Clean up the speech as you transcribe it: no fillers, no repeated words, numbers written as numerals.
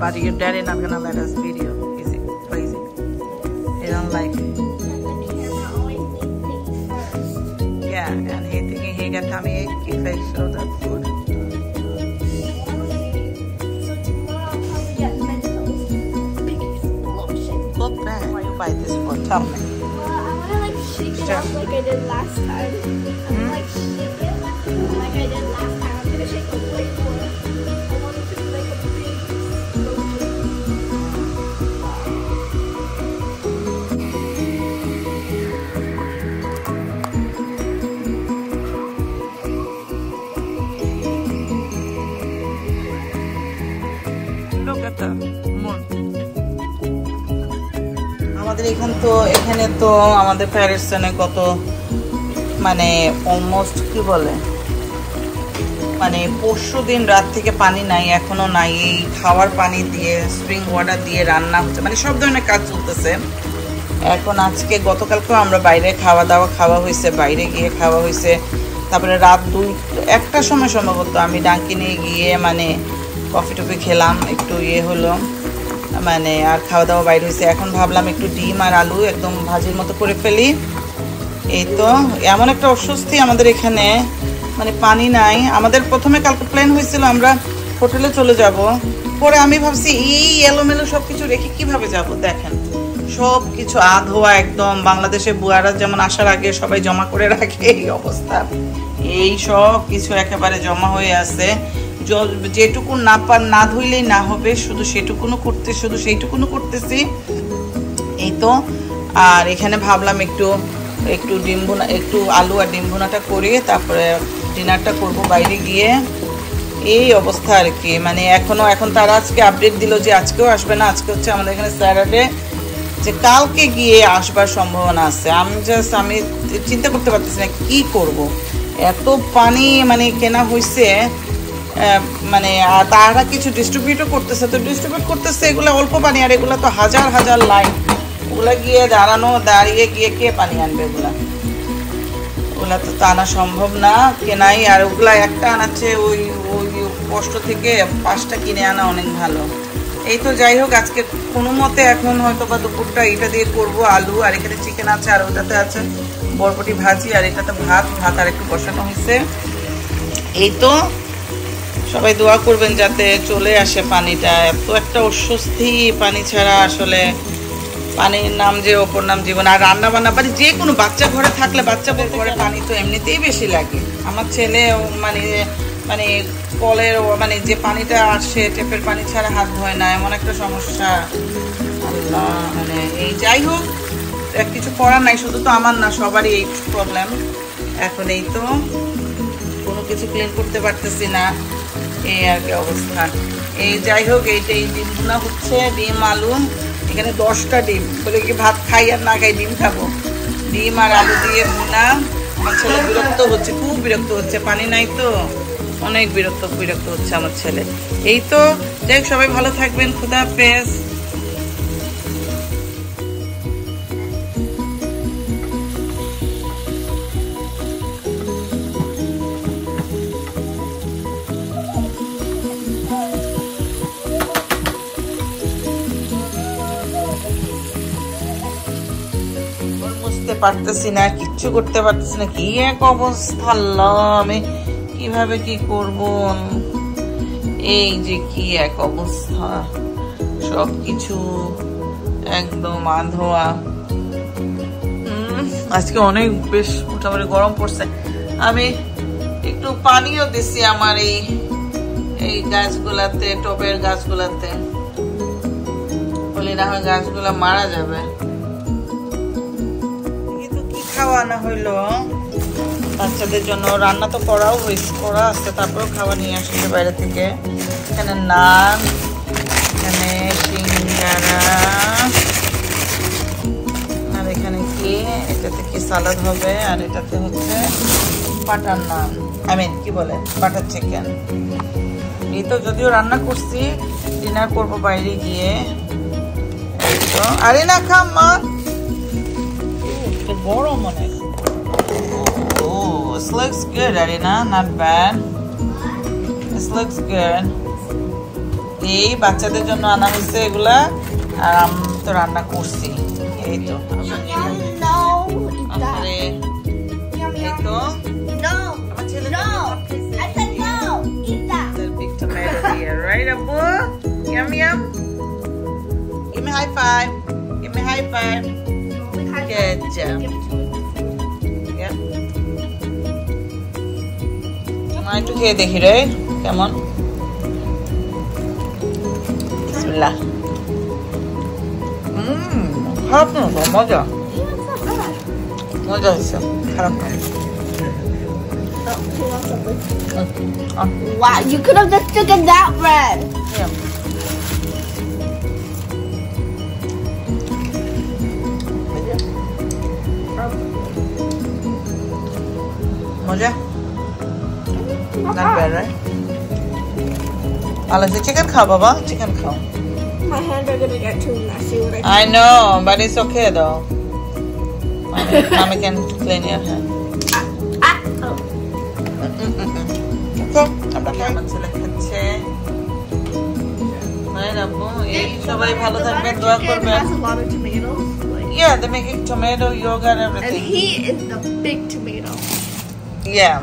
but your daddy not gonna let us video. Is it crazy? He don't like it. Yeah, and he thinking he got tummy ache if I show the food. Look back. Why you buy this for? Tell me. Well, I wanna like shake it up like I did last time. I'm like shake it like I did last time. I'm gonna shake it way more. I want it to be like a big Look at the moon. আমাদের এখানে তো আমাদের প্যারিসনে কত মানে almost কি বলে মানে পরশু দিন রাত থেকে পানি নাই, এখনো নাই। এই খাওয়ার পানি দিয়ে স্প্রিং ওয়াটার দিয়ে রান্না হচ্ছে, মানে সব ধরনের কাজ চলতেছে এখন। আজকে গতকালকেও আমরা বাইরে খাওয়া হয়েছে, বাইরে গিয়ে খাওয়া হয়েছে। তারপরে রাত 1টার সময় সম্ভবত আমি ডাঙ্কিনে গিয়ে মানে কফি টফি খেলাম, একটু হলো মানে আর খাওয়া দাওয়া বাইরে হয়েছে। এখন ভাবলাম একটু ডিম আর আলু একদম ভাজির মতো করে ফেলি। এই তো এমন একটা অস্বস্তি আমাদের এখানে, মানে পানি নাই। আমাদের প্রথমে কালকে প্ল্যান হয়েছিল আমরা হোটেলে চলে যাব, পরে আমি ভাবছি এই এলোমেলো সব কিছু রেখে কিভাবে যাব। দেখেন সব কিছু আধোয়া একদম। বাংলাদেশে বুয়ারা যেমন আসার আগে সবাই জমা করে রাখে, এই অবস্থা। এই সব কিছু একেবারে জমা হয়ে আছে। যেটুকু না ধুইলেই না হবে, শুধু সেইটুকুনো করতেছি। এই তো আর এখানে ভাবলাম একটু ডিম ভুনা, একটু আলু আর ডিম ভুনাটা করে তারপরে ডিনারটা করব বাইরে গিয়ে। এই অবস্থা আর কি। মানে এখন তারা আজকে আপডেট দিল যে আজকেও আসবে না। আজকে হচ্ছে আমাদের এখানে স্যাটারডে, যে কালকে গিয়ে আসবার সম্ভাবনা আছে। আমি চিন্তা করতে পারতেছি না কি করব। এত পানি মানে কেনা হয়েছে, মানে তারা কিছু ডিস্ট্রিবিউটও করতেছে, তো ডিস্ট্রিবিউট করতেছে এগুলো অল্প পানি, আর এগুলো তো হাজার হাজার লাইন। ওগুলা গিয়ে দাঁড়িয়ে গিয়ে কে পানি আনবে? ওগুলা তো আনা সম্ভব না, কেনাই। আর ওগুলা একটা আনাচ্ছে, ওই কষ্ট থেকে 5টা কিনে আনা অনেক ভালো। এই তো যাই হোক, আজকে কোনো মতে এখন হয়তো বা দুপুরটা এটা দিয়ে করবো। আলু আর এখানে চিকেন আছে, আর ওটাতে আছে বরবটি ভাজি, আর এটাতে ভাত আর একটু বসানো হয়েছে। এই তো সবাই দোয়া করবেন যাতে চলে আসে পানিটা। এত একটা অস্বস্তি পানি ছাড়া, আসলে পানির নাম যে অপর নাম জীবন। আর রান্না বান্না মানে যে কোনো বাচ্চা ঘরে থাকলে বাচ্চা বলতে পারে পানি তো এমনিতেই বেশি লাগে। আমার ছেলে মানে কলের মানে যে পানিটা আসে টেপের পানি ছাড়া হাত ধোয় না, এমন একটা সমস্যা। আল্লাহ, মানে এই যাই হোক কিছু করার নাই, শুধু তো আমার না সবারই এই প্রবলেম এখন। এই তো কোনো কিছু ক্লিন করতে পারতেছি না, এই আর কি অবস্থা। এই যাই হোক, এই ডিম ভুনা হচ্ছে, ডিম আলু। এখানে 10টা ডিম, বলে কি ভাত খাই আর না খাই ডিম খাবো। ডিম আর আলু দিয়ে ভুনা। আমার ছেলে বিরক্ত হচ্ছে, খুব বিরক্ত হচ্ছে, পানি নাই তো অনেক বিরক্ত হচ্ছে আমার ছেলে। এই তো যাই হোক, সবাই ভালো থাকবেন, খুদা হাফেজ। পারতেছি না, কিচ্ছু করতে পারতেছি না, কি এক অবস্থা। আল্লাহ, আমি কিভাবে কি করব? এই যে কি এক অবস্থা, সবকিছু একদম আধোয়া। আজকে অনেক বেশ মোটামুটি গরম পড়ছে। আমি একটু পানিও দিছি আমার এই গাছগুলাতে, টবের গাছগুলাতে, বলি না হয় গাছগুলা মারা যাবে। খাওয়ানো হইলো বাচ্চাদের জন্য, রান্না তো করা আছে, তারপরেও খাওয়া নিয়ে আসছে বাইরে থেকে। এখানে নান, এখানে সিঙ্গারা, আর এখানে কি এটাতে কি সালাদ হবে, আর এটাতে হচ্ছে বাটার নান, কি বলে বাটার চিকেন। এই তো যদিও রান্না করছি, ডিনার করবো বাইরে গিয়ে। আরে না খা মা, গরম অনেক। Oh, this looks good, Arina. Not bad. This looks good. এই বাচ্চাদের জন্য আনা হয়েছে এগুলা আর আমি তো রান্না করছি এই তো No, eat that. আরে Yum, এই yum. তো No, আমার ছেলে no. I said no. Eat that. big tomato here right Abu yum yum give me high five good job yeah আমি একটু খেয়ে দেখি রে কেমন বিসমিল্লাহ খারাপ না মজা মজা হয়েছে খারাপ না Wow, you could have just taken that red. Yeah. Moja? Not bad, right? Alice, chicken khao, Baba. Chicken khao. My hands are gonna get too messy when I know, but it's okay though. Mommy can clean your hand. Oh. Okay, আমরা কেমন ছেলে খাচ্ছে এই সবাই ভালো থাকবেন দোয়া করবেন Has a lot of tomatoes. Like, yeah they're making tomato yogurt and and everything he is the big tomato. yeah